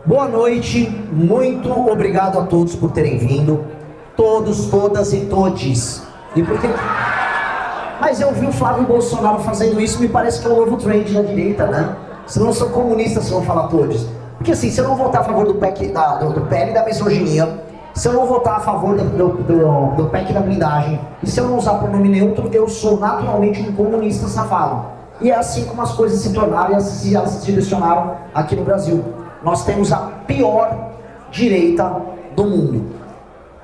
Boa noite, muito obrigado a todos por terem vindo. Todos, todas e todes. E porque... Mas eu vi o Flávio Bolsonaro fazendo isso, me parece que é um novo trend da direita, né? Se não são comunistas, se vão falar todos. Porque assim, se eu não votar a favor do PEC da misoginia, se eu não votar a favor do PEC da blindagem, e se eu não usar pronome neutro, eu sou naturalmente um comunista safado. E é assim como as coisas se tornaram e elas se direcionaram aqui no Brasil. Nós temos a pior direita do mundo.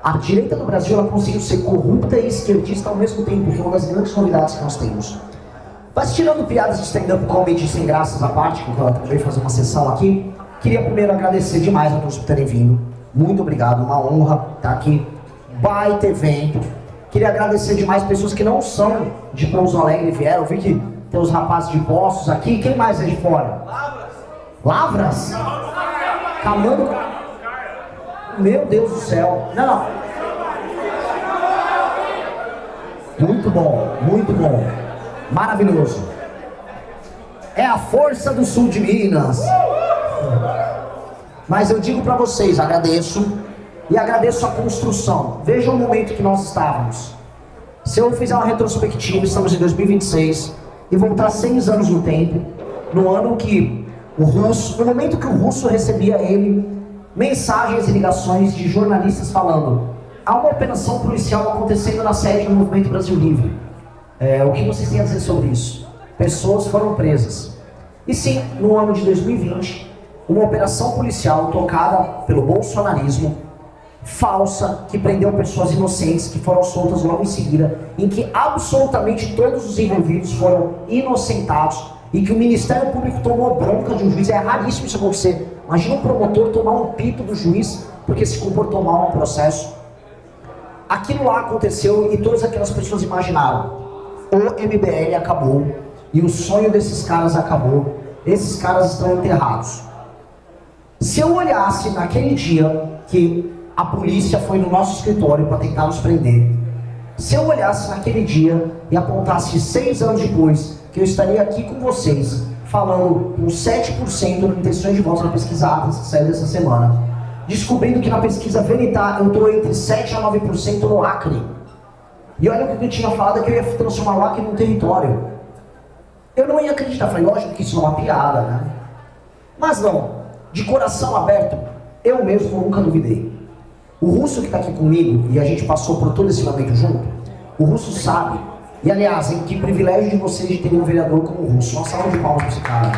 A direita do Brasil, ela conseguiu ser corrupta e esquerdista ao mesmo tempo, que é uma das grandes novidades que nós temos. Mas tirando piadas de stand-up comedy sem graças à parte, que eu acabei de fazer uma sessão aqui, queria primeiro agradecer demais a todos por terem vindo. Muito obrigado, uma honra estar aqui. Baita evento. Queria agradecer demais pessoas que não são de Pouso Alegre vieram. Eu vi que tem os rapazes de Poços aqui. Quem mais é de fora? Lavras? Camando? Meu Deus do céu. Não. Muito bom, muito bom. Maravilhoso. É a força do sul de Minas. Mas eu digo para vocês, agradeço. E agradeço a construção. Veja o momento que nós estávamos. Se eu fizer uma retrospectiva, estamos em 2026, e voltar 6 anos no tempo, no ano que o Russo, no momento que o Russo recebia mensagens e ligações de jornalistas falando: há uma operação policial acontecendo na sede do Movimento Brasil Livre. O que vocês têm a dizer sobre isso? Pessoas foram presas. E sim, no ano de 2020, uma operação policial tocada pelo bolsonarismo, falsa, que prendeu pessoas inocentes que foram soltas logo em seguida, em que absolutamente todos os envolvidos foram inocentados e que o Ministério Público tomou bronca de um juiz. É raríssimo isso acontecer. Imagina um promotor tomar um pito do juiz porque se comportou mal no processo. Aquilo lá aconteceu e todas aquelas pessoas imaginaram: o MBL acabou e o sonho desses caras acabou, esses caras estão enterrados. Se eu olhasse naquele dia que a polícia foi no nosso escritório para tentar nos prender, se eu olhasse naquele dia e apontasse 6 anos depois que eu estaria aqui com vocês falando com 7% de intenções de voto na pesquisa Atlas que saiu dessa semana, descobrindo que na pesquisa Veritá eu estou entre 7% a 9% no Acre, e olha o que eu tinha falado, é que eu ia transformar o Acre num território, eu não ia acreditar. Falei, lógico que isso não é uma piada, né? Mas não, de coração aberto, eu mesmo nunca duvidei. O Russo que está aqui comigo, e a gente passou por todo esse momento junto, o Russo sabe, e aliás, que privilégio de vocês de terem um vereador como o Russo. Uma salva de palmas para esse cara.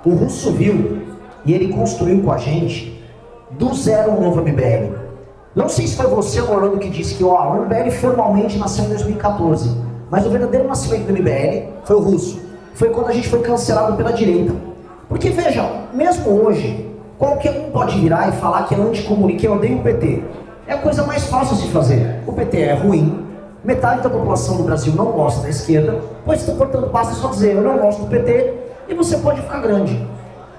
O Russo viu, e ele construiu com a gente, do zero um novo MBL. Não sei se foi você, Orlando, que disse que o MBL formalmente nasceu em 2014, mas o verdadeiro nascimento do MBL foi o Russo. Foi quando a gente foi cancelado pela direita. Porque veja, mesmo hoje, qualquer um pode virar e falar que é anticomunista, que eu odeio o PT. É a coisa mais fácil de fazer. O PT é ruim, metade da população do Brasil não gosta da esquerda, pois, portanto, basta só dizer: eu não gosto do PT, e você pode ficar grande.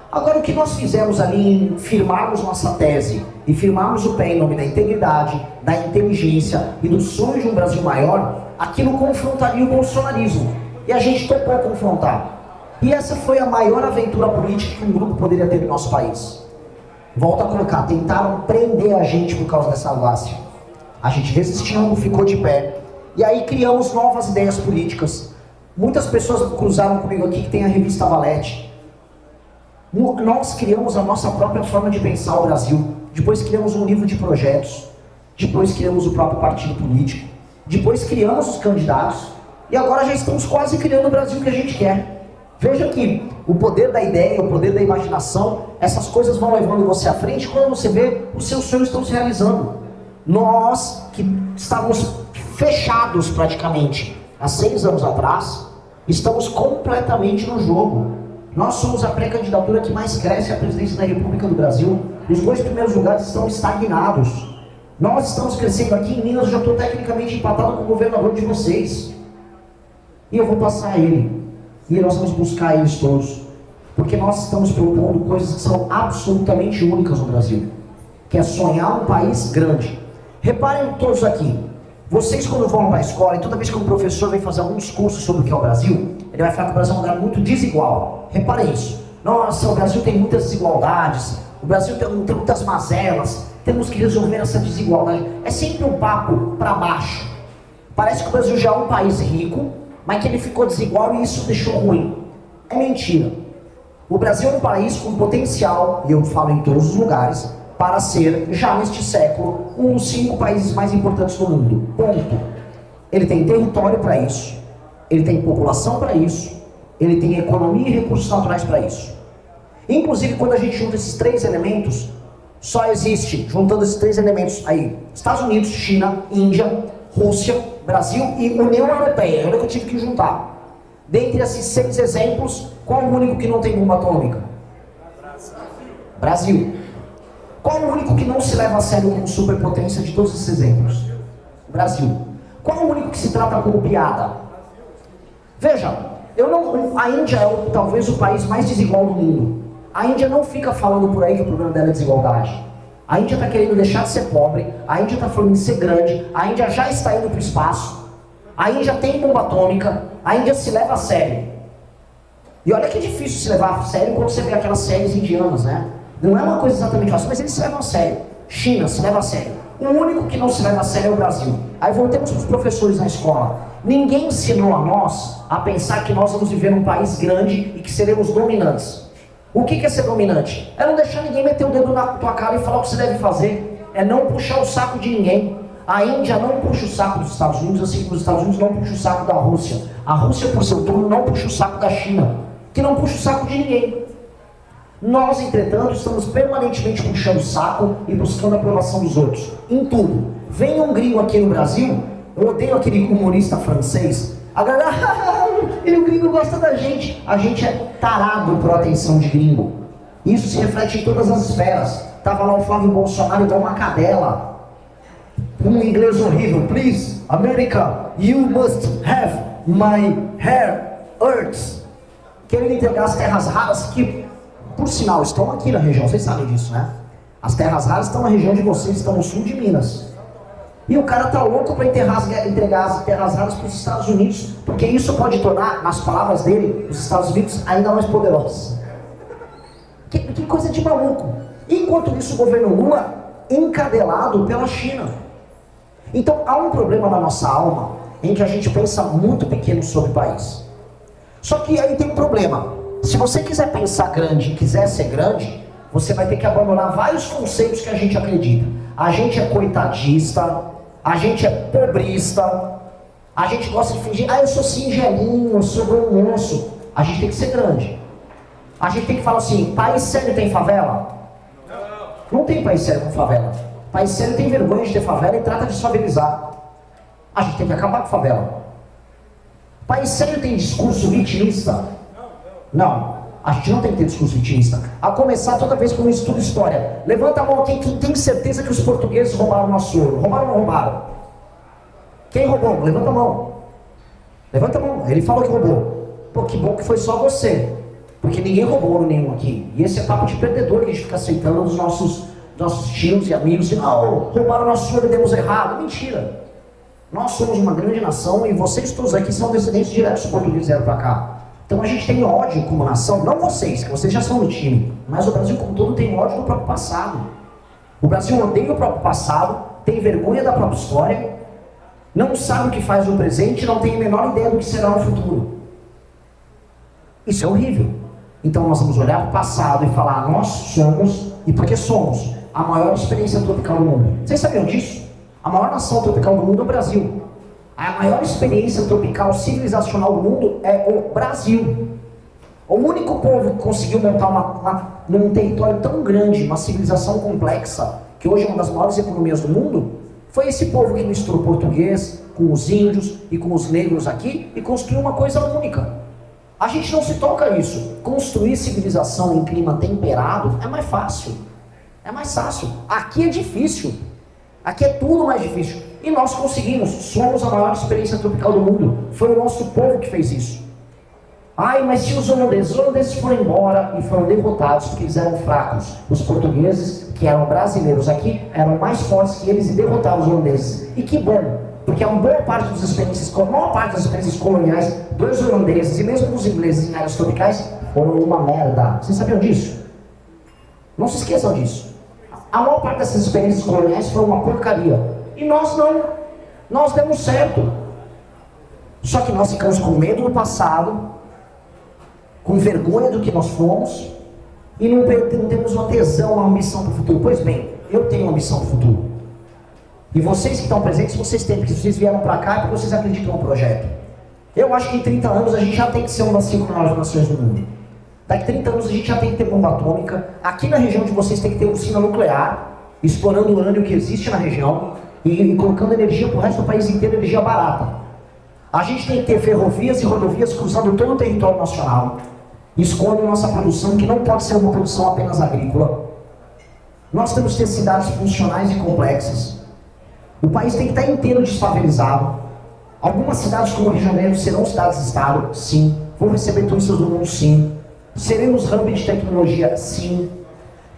Agora, o que nós fizemos ali em firmarmos nossa tese e firmarmos o pé em nome da integridade, da inteligência e do sonho de um Brasil maior, aquilo confrontaria o bolsonarismo. E a gente topou confrontar. E essa foi a maior aventura política que um grupo poderia ter no nosso país. Volto a colocar, tentaram prender a gente por causa dessa audácia. A gente resistiu, ficou de pé. E aí criamos novas ideias políticas. Muitas pessoas cruzaram comigo aqui que tem a revista Valete. Nós criamos a nossa própria forma de pensar o Brasil. Depois criamos um livro de projetos. Depois criamos o próprio partido político. Depois criamos os candidatos. E agora já estamos quase criando o Brasil que a gente quer. Veja que o poder da ideia, o poder da imaginação, essas coisas vão levando você à frente quando você vê os seus sonhos estão se realizando. Nós que estávamos fechados praticamente há 6 anos atrás, estamos completamente no jogo. Nós somos a pré-candidatura que mais cresce à presidência da República do Brasil. Os 2 primeiros lugares estão estagnados. Nós estamos crescendo aqui em Minas, eu já estou tecnicamente empatado com o governador de vocês. E eu vou passar ele. E nós vamos buscar eles todos. Porque nós estamos propondo coisas que são absolutamente únicas no Brasil. que é sonhar um país grande. Reparem todos aqui, vocês quando vão para a escola, e toda vez que um professor vem fazer algum discurso sobre o que é o Brasil, ele vai falar que o Brasil é um lugar muito desigual. Reparem isso. Nossa, o Brasil tem muitas desigualdades, o Brasil tem muitas mazelas, temos que resolver essa desigualdade. É sempre um papo para baixo. Parece que o Brasil já é um país rico, mas que ele ficou desigual e isso deixou ruim. É mentira. O Brasil é um país com potencial, e eu falo em todos os lugares, para ser, já neste século, um dos 5 países mais importantes do mundo. Ponto. Ele tem território para isso, ele tem população para isso, ele tem economia e recursos naturais para isso. Inclusive, quando a gente junta esses 3 elementos, só existe, juntando esses 3 elementos aí, Estados Unidos, China, Índia, Rússia, Brasil e União Europeia. Olha que eu tive que juntar. Dentre esses 6 exemplos, qual o único que não tem bomba atômica? Brasil. Qual o único que não se leva a sério como superpotência de todos esses exemplos? Brasil. Qual o único que se trata como piada? Veja, a Índia é talvez o país mais desigual do mundo. A Índia não fica falando por aí que o problema dela é desigualdade. A Índia está querendo deixar de ser pobre, a Índia está falando de ser grande, a Índia já está indo para o espaço, a Índia tem bomba atômica, a Índia se leva a sério. E olha que é difícil se levar a sério quando você vê aquelas séries indianas, né? Não é uma coisa exatamente fácil, mas eles se levam a sério. China se leva a sério. O único que não se leva a sério é o Brasil. Aí voltemos para os professores na escola. Ninguém ensinou a nós a pensar que nós vamos viver num país grande e que seremos dominantes. O que é ser dominante? É não deixar ninguém meter o dedo na tua cara e falar o que você deve fazer. É não puxar o saco de ninguém. A Índia não puxa o saco dos Estados Unidos, assim como os Estados Unidos não puxam o saco da Rússia. A Rússia, por seu turno, não puxa o saco da China, que não puxa o saco de ninguém. Nós, entretanto, estamos permanentemente puxando o saco e buscando a aprovação dos outros. Em tudo. Vem um gringo aqui no Brasil, eu odeio aquele humorista francês, a galera, o gringo gosta da gente. A gente é tarado por atenção de gringo. Isso se reflete em todas as esferas. Tava lá o Flávio Bolsonaro igual uma cadela. Um inglês horrível. Please, America, you must have my hair earth. Querendo entregar as terras raras que, por sinal, estão aqui na região. Vocês sabem disso, né? As terras raras estão na região de vocês, estão no sul de Minas. E o cara tá louco para entregar as terras raras para os Estados Unidos, porque isso pode tornar, nas palavras dele, os Estados Unidos ainda mais poderosos. Que coisa de maluco. Enquanto isso, o governo Lula encadelado pela China. Então há um problema na nossa alma em que a gente pensa muito pequeno sobre o país. Só que aí tem um problema. Se você quiser pensar grande e quiser ser grande, você vai ter que abandonar vários conceitos que a gente acredita. A gente é coitadista, a gente é pobrista, a gente gosta de fingir, eu sou singelinho, eu sou bom moço. A gente tem que ser grande. A gente tem que falar assim, país sério tem favela? Não tem país sério com favela. País sério tem vergonha de ter favela e trata de se favelizar. A gente tem que acabar com favela. País sério tem discurso vitimista? Não. A gente não tem que ter discurso vitimista. A começar toda vez que eu estudo história. Levanta a mão quem tem certeza que os portugueses roubaram nosso ouro. Roubaram ou não roubaram? Quem roubou? Levanta a mão. Levanta a mão. Ele falou que roubou. Pô, que bom que foi só você. Porque ninguém roubou ouro nenhum aqui. E esse é papo de perdedor que a gente fica aceitando dos nossos tios e amigos. E não, roubaram nosso ouro e demos errado. Mentira. Nós somos uma grande nação e vocês todos aqui são descendentes diretos dos portugueses que vieram pra cá. Então a gente tem ódio como nação, não vocês, que vocês já são do time, mas o Brasil como todo tem ódio do próprio passado. O Brasil odeia o próprio passado, tem vergonha da própria história, não sabe o que faz no presente e não tem a menor ideia do que será no futuro. Isso é horrível. Então nós vamos olhar para o passado e falar, nós somos, e porque somos, a maior experiência tropical do mundo. Vocês sabiam disso? A maior nação tropical do mundo é o Brasil. A maior experiência tropical civilizacional do mundo é o Brasil. O único povo que conseguiu montar num território tão grande, uma civilização complexa, que hoje é uma das maiores economias do mundo, foi esse povo que misturou português com os índios e com os negros aqui e construiu uma coisa única. A gente não se toca nisso. Construir civilização em clima temperado é mais fácil. É mais fácil. Aqui é difícil. Aqui é tudo mais difícil. E nós conseguimos, somos a maior experiência tropical do mundo. Foi o nosso povo que fez isso. Ai, mas se os holandeses foram embora e foram derrotados porque eles eram fracos. Os portugueses, que eram brasileiros aqui, eram mais fortes que eles e derrotaram os holandeses. E que bom, porque a maior parte das experiências coloniais dos holandeses e mesmo dos ingleses em áreas tropicais foram uma merda. Vocês sabiam disso? Não se esqueçam disso. A maior parte dessas experiências coloniais foram uma porcaria. E nós não. Nós demos certo. Só que nós ficamos com medo do passado, com vergonha do que nós fomos, e não temos uma tesão, uma ambição para o futuro. Pois bem, eu tenho uma ambição para o futuro. E vocês que estão presentes, vocês têm, porque vocês vieram para cá porque vocês acreditam no projeto. Eu acho que em 30 anos a gente já tem que ser uma das 5 maiores nações do mundo. Daqui a 30 anos a gente já tem que ter bomba atômica. Aqui na região de vocês tem que ter usina nuclear, explorando o urânio que existe na região e colocando energia para o resto do país inteiro, energia barata. A gente tem que ter ferrovias e rodovias cruzando todo o território nacional, escoando nossa produção, que não pode ser uma produção apenas agrícola. Nós temos que ter cidades funcionais e complexas. O país tem que estar inteiro desfavelizado. Algumas cidades como o Rio de Janeiro serão cidades-estado, sim. Vão receber turistas do mundo, sim. Seremos hub de tecnologia, sim.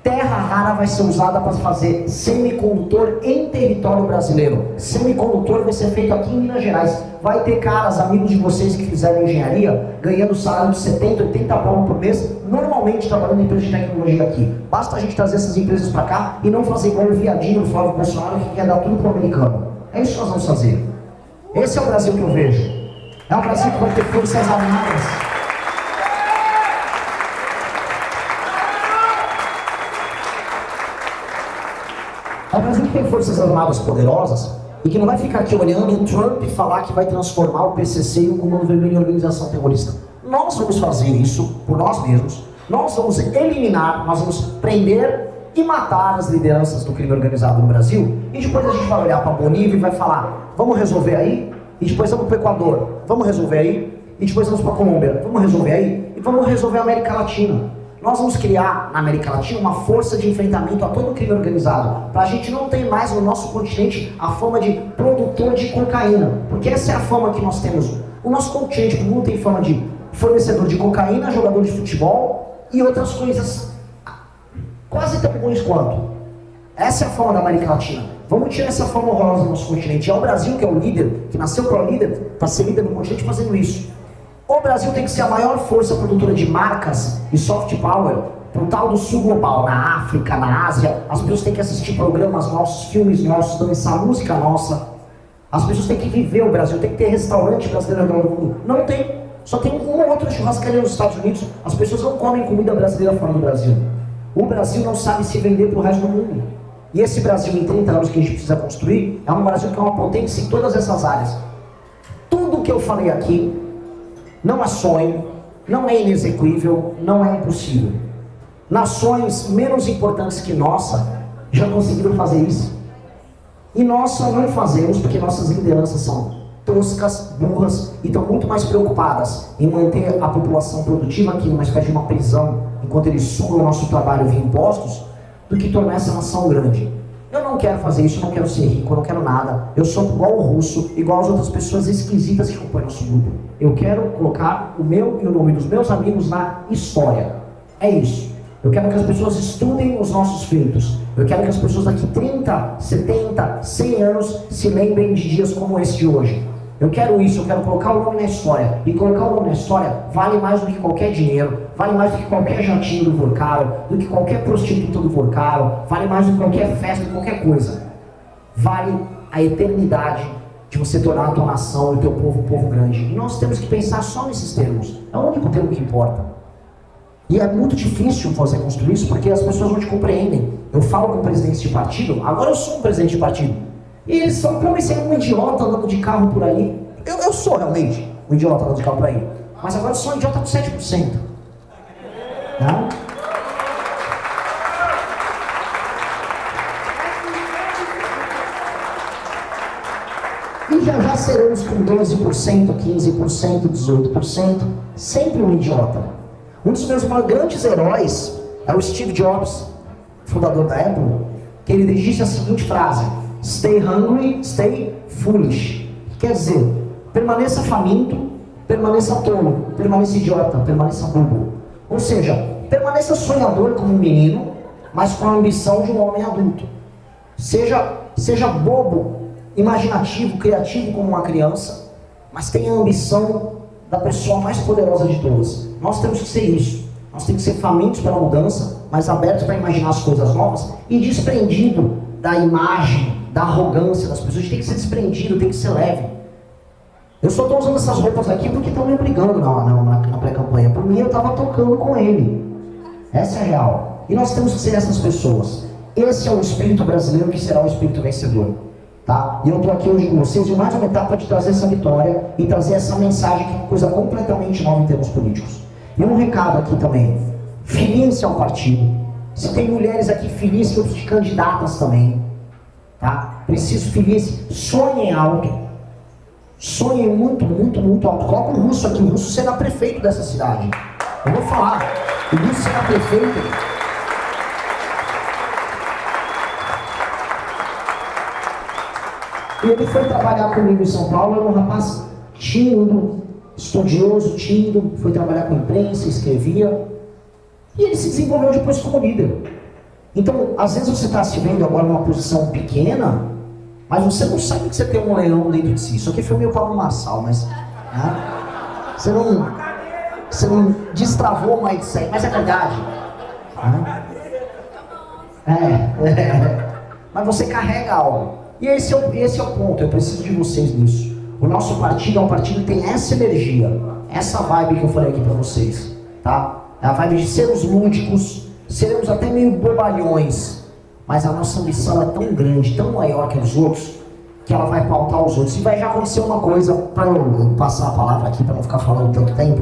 Terra rara vai ser usada para fazer semicondutor em território brasileiro. Semicondutor vai ser feito aqui em Minas Gerais. Vai ter caras, amigos de vocês que fizeram engenharia, ganhando salário de 70, 80 pau por mês, normalmente trabalhando em empresas de tecnologia aqui. Basta a gente trazer essas empresas para cá e não fazer igual o viadinho do Flávio Bolsonaro que quer dar tudo para o americano. É isso que nós vamos fazer. Esse é o Brasil que eu vejo. É um Brasil que vai ter forças armadas. É um Brasil que tem forças armadas poderosas e que não vai ficar aqui olhando o Trump falar que vai transformar o PCC em um Comando Vermelho em organização terrorista. Nós vamos fazer isso por nós mesmos. Nós vamos eliminar, nós vamos prender e matar as lideranças do crime organizado no Brasil. E depois a gente vai olhar para a Bolívia e vai falar, vamos resolver aí? E depois vamos para o Equador, vamos resolver aí? E depois vamos para a Colômbia, vamos resolver aí? E vamos resolver a América Latina. Nós vamos criar na América Latina uma força de enfrentamento a todo o crime organizado, para a gente não ter mais no nosso continente a fama de produtor de cocaína, porque essa é a fama que nós temos. O nosso continente, o mundo, tem fama de fornecedor de cocaína, jogador de futebol e outras coisas quase tão ruins quanto. Essa é a fama da América Latina. Vamos tirar essa fama horrorosa do nosso continente. É o Brasil que é o líder, que nasceu para líder, para ser líder no continente fazendo isso. O Brasil tem que ser a maior força produtora de marcas e soft power para o tal do sul global, na África, na Ásia. As pessoas têm que assistir programas nossos, filmes nossos, dançar música nossa. As pessoas têm que viver o Brasil, tem que ter restaurante brasileiro no mundo. Não tem. Só tem uma outra churrascaria nos Estados Unidos. As pessoas não comem comida brasileira fora do Brasil. O Brasil não sabe se vender para o resto do mundo. E esse Brasil em 30 anos que a gente precisa construir é um Brasil que é uma potência em todas essas áreas. Tudo que eu falei aqui não é sonho, não é inexequível, não é impossível. Nações menos importantes que nossa já conseguiram fazer isso. E nós só não fazemos porque nossas lideranças são toscas, burras e estão muito mais preocupadas em manter a população produtiva aqui numa espécie de uma prisão enquanto eles sugam o nosso trabalho via impostos, do que tornar essa nação grande. Eu não quero fazer isso, eu não quero ser rico, eu não quero nada. Eu sou igual o russo, igual as outras pessoas esquisitas que compõem nosso grupo. Eu quero colocar o meu e o nome dos meus amigos na história. É isso. Eu quero que as pessoas estudem os nossos feitos. Eu quero que as pessoas daqui 30, 70, 100 anos se lembrem de dias como esse de hoje. Eu quero isso, eu quero colocar o nome na história. E colocar o nome na história vale mais do que qualquer dinheiro, vale mais do que qualquer jatinho do Vorcaro, do que qualquer prostituta do Vorcaro, vale mais do que qualquer festa, qualquer coisa. Vale a eternidade de você tornar a tua nação e o teu povo um povo grande. E nós temos que pensar só nesses termos. É o único termo que importa. E é muito difícil fazer construir isso porque as pessoas não te compreendem. Eu falo com presidentes de partido, agora eu sou um presidente de partido. E eles são para mim ser um idiota andando de carro por aí. Eu sou realmente um idiota andando de carro por aí. Mas agora eu sou um idiota com 7%. Tá? E já seremos com 12%, 15%, 18%. Sempre um idiota. Um dos meus grandes heróis é o Steve Jobs, fundador da Apple, que ele disse a seguinte frase: Stay hungry, stay foolish. Quer dizer, permaneça faminto, permaneça tolo, permaneça idiota, permaneça bobo. Ou seja, permaneça sonhador como um menino, mas com a ambição de um homem adulto. Seja bobo, imaginativo, criativo como uma criança, mas tenha a ambição da pessoa mais poderosa de todas. Nós temos que ser isso. Nós temos que ser famintos pela mudança, mas abertos para imaginar as coisas novas e desprendido da imagem, da arrogância das pessoas. A gente tem que ser desprendido, tem que ser leve. Eu só estou usando essas roupas aqui porque estão me obrigando na pré-campanha. Por mim, eu estava tocando com ele. Essa é a real. E nós temos que ser essas pessoas. Esse é o espírito brasileiro que será o espírito vencedor. Tá? E eu estou aqui hoje com vocês em mais uma etapa de trazer essa vitória e trazer essa mensagem que é uma coisa completamente nova em termos políticos. E um recado aqui também. Filiem-se ao partido. Se tem mulheres aqui, filiem-se outros de candidatas também. Tá? Preciso filiem-se. Sonhem alto. Sonhem muito, muito, muito alto. Coloca o Russo aqui. O Russo será prefeito dessa cidade. Eu vou falar. O Russo será prefeito. E ele foi trabalhar comigo em São Paulo, era um rapaz tímido, estudioso, tímido, foi trabalhar com imprensa, escrevia, e ele se desenvolveu depois como líder. Então, às vezes você está se vendo agora numa posição pequena, mas você não sabe que você tem um leão dentro de si. Isso aqui foi meio Pablo Marçal, mas você não destravou o mindset, mas é verdade. Mas você carrega algo. E esse é o ponto, eu preciso de vocês nisso. O nosso partido é um partido que tem essa energia, essa vibe que eu falei aqui pra vocês, tá? É a vibe de sermos lúdicos, seremos até meio bobalhões, mas a nossa missão é tão grande, tão maior que os outros, que ela vai pautar os outros. E vai já acontecer uma coisa, para eu passar a palavra aqui, para não ficar falando tanto tempo.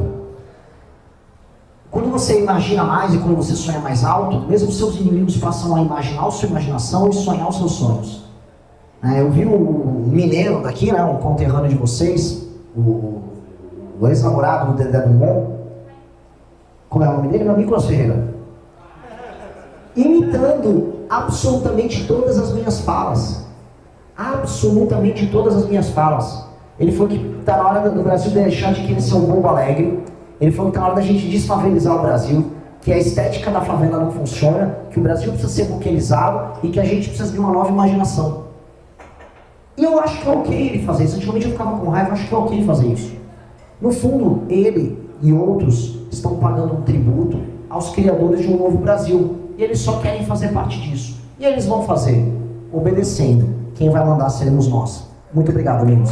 Quando você imagina mais e quando você sonha mais alto, mesmo seus inimigos passam a imaginar a sua imaginação e sonhar os seus sonhos. Eu vi o mineiro daqui, né, um conterrâneo de vocês, o ex-namorado do Dedé Dumont, como é o nome dele? Meu Nicolas Ferreira. Imitando absolutamente todas as minhas falas. Absolutamente todas as minhas falas. Ele falou que está na hora do Brasil deixar de querer ser um bobo alegre. Ele falou que está na hora da gente desfavelizar o Brasil, que a estética da favela não funciona, que o Brasil precisa ser buquelizado e que a gente precisa de uma nova imaginação. E eu acho que é ok ele fazer isso. Antigamente eu ficava com raiva, eu acho que é ok fazer isso. No fundo, ele e outros estão pagando um tributo aos criadores de um novo Brasil. E eles só querem fazer parte disso. E eles vão fazer, obedecendo. Quem vai mandar seremos nós. Muito obrigado, amigos.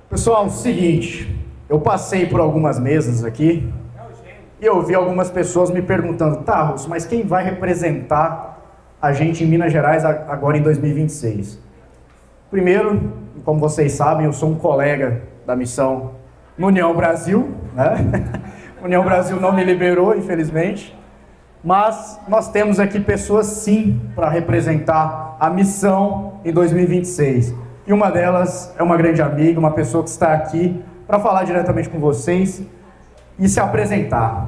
Pessoal, é o seguinte, eu passei por algumas mesas aqui e eu vi algumas pessoas me perguntando, tá, Russo, mas quem vai representar a gente em Minas Gerais agora em 2026? Primeiro, como vocês sabem, eu sou um colega da missão no União Brasil, né? União Brasil não me liberou, infelizmente, mas nós temos aqui pessoas sim para representar a missão em 2026. E uma delas é uma grande amiga, uma pessoa que está aqui para falar diretamente com vocês e se apresentar.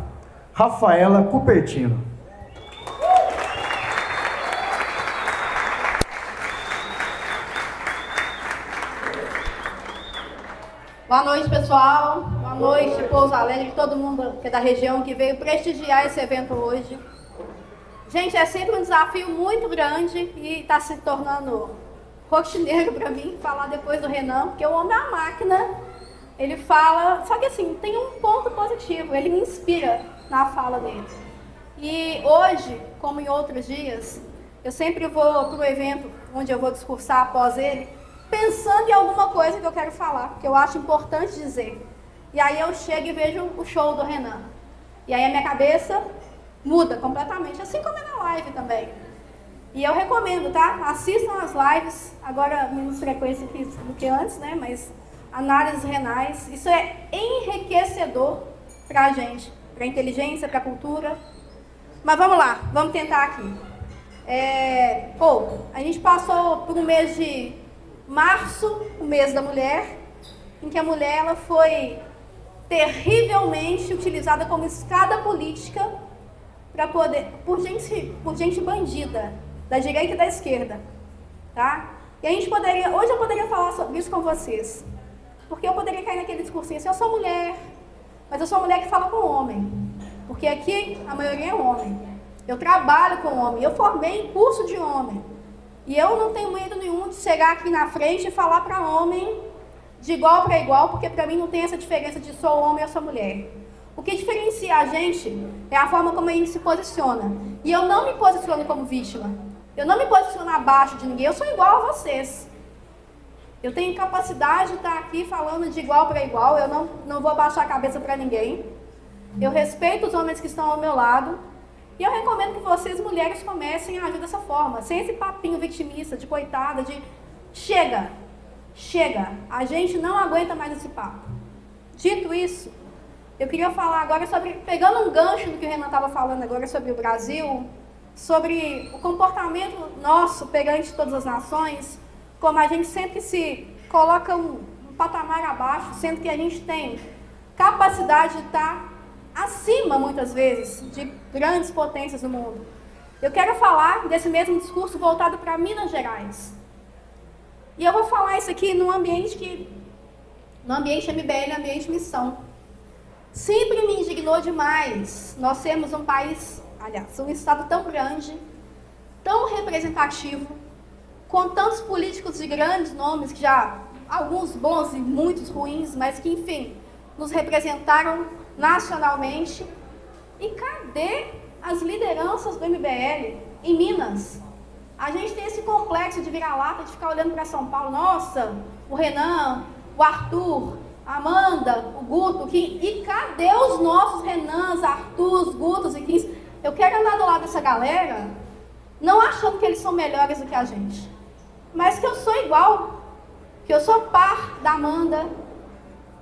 Rafaela Cupertino. Boa noite, pessoal. Boa noite, Pouso Alegre, todo mundo que é da região que veio prestigiar esse evento hoje. Gente, é sempre um desafio muito grande e está se tornando rotineiro para mim falar depois do Renan, porque o homem é uma máquina, ele fala, só que assim, tem um ponto positivo, ele me inspira na fala dele. E hoje, como em outros dias, eu sempre vou para o evento onde eu vou discursar após ele, pensando em alguma coisa que eu quero falar, que eu acho importante dizer. E aí eu chego e vejo o show do Renan. E aí a minha cabeça muda completamente, assim como é na live também. E eu recomendo, tá? Assistam as lives, agora menos frequência do que antes, né? Mas análises renais, isso é enriquecedor pra gente, pra inteligência, pra cultura. Mas vamos lá, vamos tentar aqui. A gente passou por um mês de março, o mês da mulher, em que a mulher ela foi terrivelmente utilizada como escada política para poder, por gente bandida. da direita e da esquerda, tá? E hoje eu poderia falar sobre isso com vocês, porque eu poderia cair naquele discursinho assim, eu sou mulher, mas eu sou mulher que fala com homem, porque aqui a maioria é homem. Eu trabalho com homem, eu formei em curso de homem, e eu não tenho medo nenhum de chegar aqui na frente e falar para homem de igual para igual, porque para mim não tem essa diferença de sou homem ou sou mulher. O que diferencia a gente é a forma como a gente se posiciona. E eu não me posiciono como vítima. Eu não me posiciono abaixo de ninguém, eu sou igual a vocês. Eu tenho capacidade de estar aqui falando de igual para igual, eu não vou abaixar a cabeça para ninguém. Eu respeito os homens que estão ao meu lado. E eu recomendo que vocês, mulheres, comecem a agir dessa forma, sem esse papinho vitimista, de coitada, de chega, a gente não aguenta mais esse papo. Dito isso, eu queria falar agora sobre, pegando um gancho do que o Renan estava falando agora sobre o Brasil, sobre o comportamento nosso perante todas as nações, como a gente sempre se coloca um patamar abaixo, sendo que a gente tem capacidade de estar acima, muitas vezes, de grandes potências do mundo. Eu quero falar desse mesmo discurso voltado para Minas Gerais. E eu vou falar isso aqui no ambiente MBL, ambiente missão. Sempre me indignou demais nós temos um país, aliás, um estado tão grande, tão representativo, com tantos políticos de grandes nomes, que já, alguns bons e muitos ruins, mas que, enfim, nos representaram nacionalmente. E cadê as lideranças do MBL em Minas? A gente tem esse complexo de vira-lata, de ficar olhando para São Paulo. Nossa, o Renan, o Arthur, a Amanda, o Guto, o Kim. E cadê os nossos Renans, Arthurs, Gutos e Kims? Eu quero andar do lado dessa galera, não achando que eles são melhores do que a gente, mas que eu sou igual, que eu sou par da Amanda,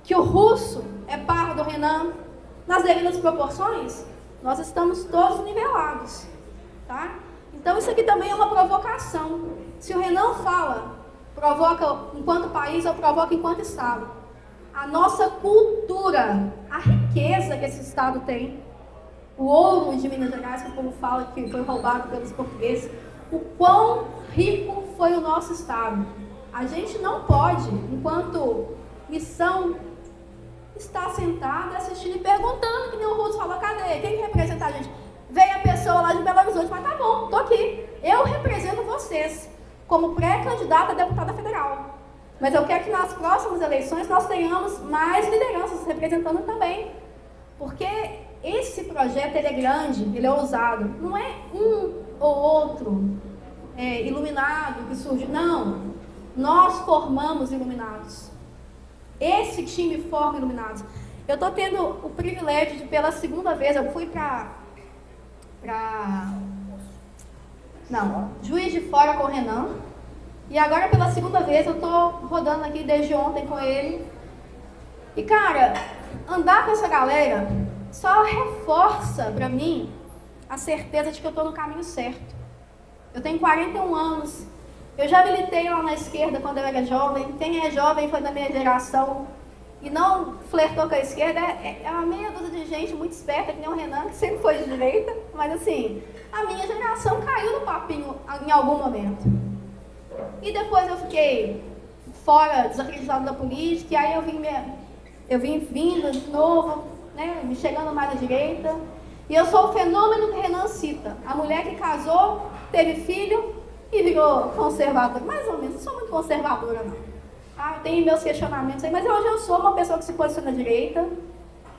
que o Russo é par do Renan. Nas devidas proporções, nós estamos todos nivelados, tá? Então isso aqui também é uma provocação. Se o Renan fala, provoca enquanto país, eu provoco enquanto Estado. A nossa cultura, a riqueza que esse Estado tem, o ouro de Minas Gerais, que o povo fala que foi roubado pelos portugueses, o quão rico foi o nosso Estado. A gente não pode, enquanto missão, estar sentado, assistindo e perguntando, que nem o Russo falou, cadê? Quem que representa a gente? Veio a pessoa lá de Belo Horizonte, mas tá bom, tô aqui. Eu represento vocês, como pré-candidata a deputada federal. Mas eu quero que nas próximas eleições nós tenhamos mais lideranças representando também. Porque esse projeto, ele é grande, ele é ousado. Não é um ou outro iluminado que surge. Não, nós formamos iluminados. Esse time forma iluminados. Eu estou tendo o privilégio de, pela segunda vez, eu fui Juiz de Fora com o Renan. E agora, pela segunda vez, eu estou rodando aqui desde ontem com ele. E, cara, andar com essa galera só reforça para mim a certeza de que eu estou no caminho certo. Eu tenho 41 anos. Eu já militei lá na esquerda quando eu era jovem. Quem é jovem foi da minha geração e não flertou com a esquerda. É uma meia dúzia de gente muito esperta, que nem o Renan, que sempre foi de direita. Mas assim, a minha geração caiu no papinho em algum momento. E depois eu fiquei fora, desacreditado da política. E aí eu vim vindo de novo, né, me chegando mais à direita. E eu sou o fenômeno que Renan cita. A mulher que casou, teve filho e virou conservadora. Mais ou menos, não sou muito conservadora, não. Ah, eu tenho meus questionamentos aí, mas hoje eu sou uma pessoa que se posiciona à direita.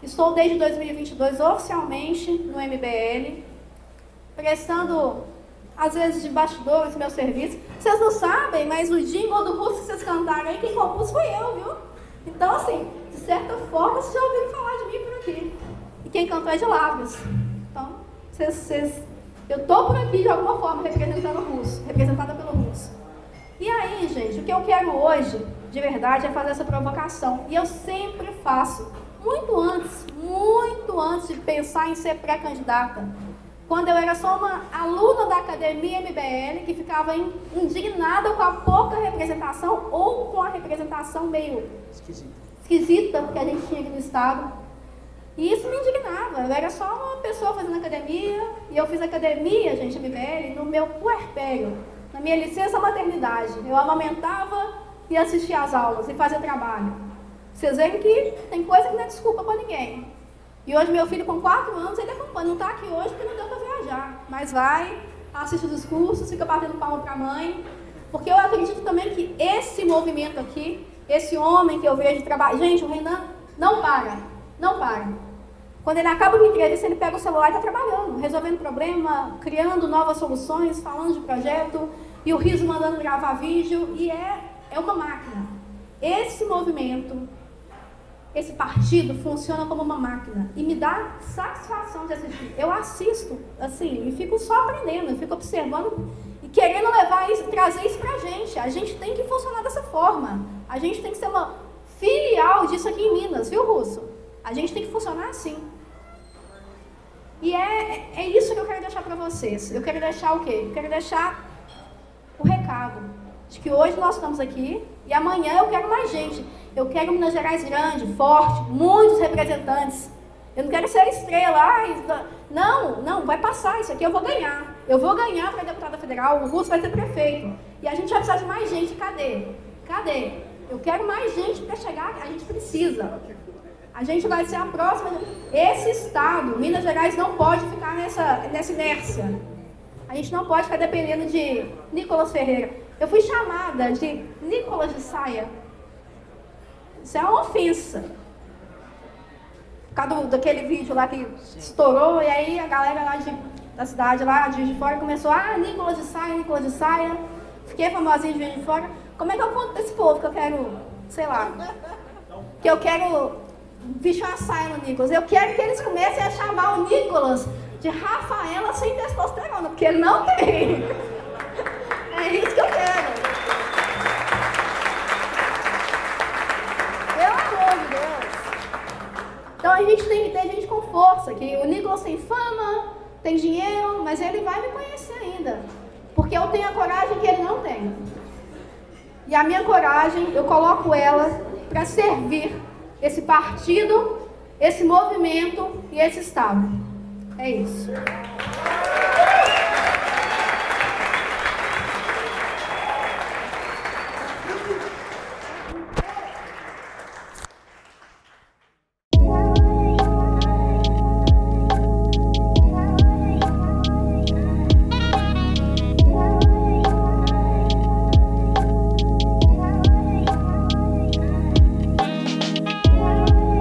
Estou desde 2022 oficialmente no MBL, prestando, às vezes, de bastidores, meu serviço. Vocês não sabem, mas o jingle do Russo que vocês cantaram aí, quem compôs foi eu, viu? Então, assim, de certa forma, vocês já ouviram falar de mim por aqui. E quem cantou é de Lavras. Então, eu estou por aqui de alguma forma representando o Russo, representada pelo Russo. E aí, gente, o que eu quero hoje, de verdade, é fazer essa provocação. E eu sempre faço, muito antes de pensar em ser pré-candidata. Quando eu era só uma aluna da Academia MBL, que ficava indignada com a pouca representação ou com a representação meio esquisita que a gente tinha aqui no Estado. E isso me indignava. Eu era só uma pessoa fazendo academia, e eu fiz academia, gente, MBL, no meu puerpério, na minha licença maternidade. Eu amamentava e assistia às aulas e fazia trabalho. Vocês veem que tem coisa que não é desculpa para ninguém. E hoje meu filho com 4 anos, ele acompanha. Não está aqui hoje porque não deu para viajar. Mas vai, assiste os cursos, fica batendo palma para a mãe. Porque eu acredito também que esse movimento aqui, esse homem que eu vejo trabalhar... Gente, o Renan não para. Não para. Quando ele acaba uma entrevista, ele pega o celular e está trabalhando, resolvendo problema, criando novas soluções, falando de projeto, e o Riso mandando gravar vídeo, e é uma máquina. Esse movimento, esse partido funciona como uma máquina, e me dá satisfação de assistir. Eu assisto, assim, e fico só aprendendo, eu fico observando e querendo levar isso, trazer isso pra gente. A gente tem que funcionar dessa forma. A gente tem que ser uma filial disso aqui em Minas, viu, Russo? A gente tem que funcionar assim. E é isso que eu quero deixar para vocês. Eu quero deixar o quê? Eu quero deixar o recado de que hoje nós estamos aqui e amanhã eu quero mais gente. Eu quero Minas Gerais grande, forte, muitos representantes. Eu não quero ser estrela. Não, vai passar. Isso aqui eu vou ganhar. Eu vou ganhar para deputada federal, o Russo vai ser prefeito. E a gente vai precisar de mais gente. Cadê? Eu quero mais gente para chegar. A gente precisa. A gente vai ser a próxima. Esse estado, Minas Gerais, não pode ficar nessa inércia. A gente não pode ficar dependendo de Nicolas Ferreira. Eu fui chamada de Nicolas de Saia. Isso é uma ofensa. Por causa daquele vídeo lá que estourou, e aí a galera lá da cidade, lá de Juiz de Fora, começou, Nicolas de Saia. Fiquei famosinha de Juiz de Fora. Como é que eu conto desse povo que eu quero, sei lá, que eu quero vestir uma saia no Nicolas? Eu quero que eles comecem a chamar o Nicolas de Rafaela sem testosterona, porque ele não tem. É isso que eu quero. Pelo amor de Deus. Então a gente tem que ter gente com força, que o Nicolas tem fama, tem dinheiro, mas ele vai me conhecer ainda. Porque eu tenho a coragem que ele não tem. E a minha coragem, eu coloco ela para servir esse partido, esse movimento e esse Estado. É isso.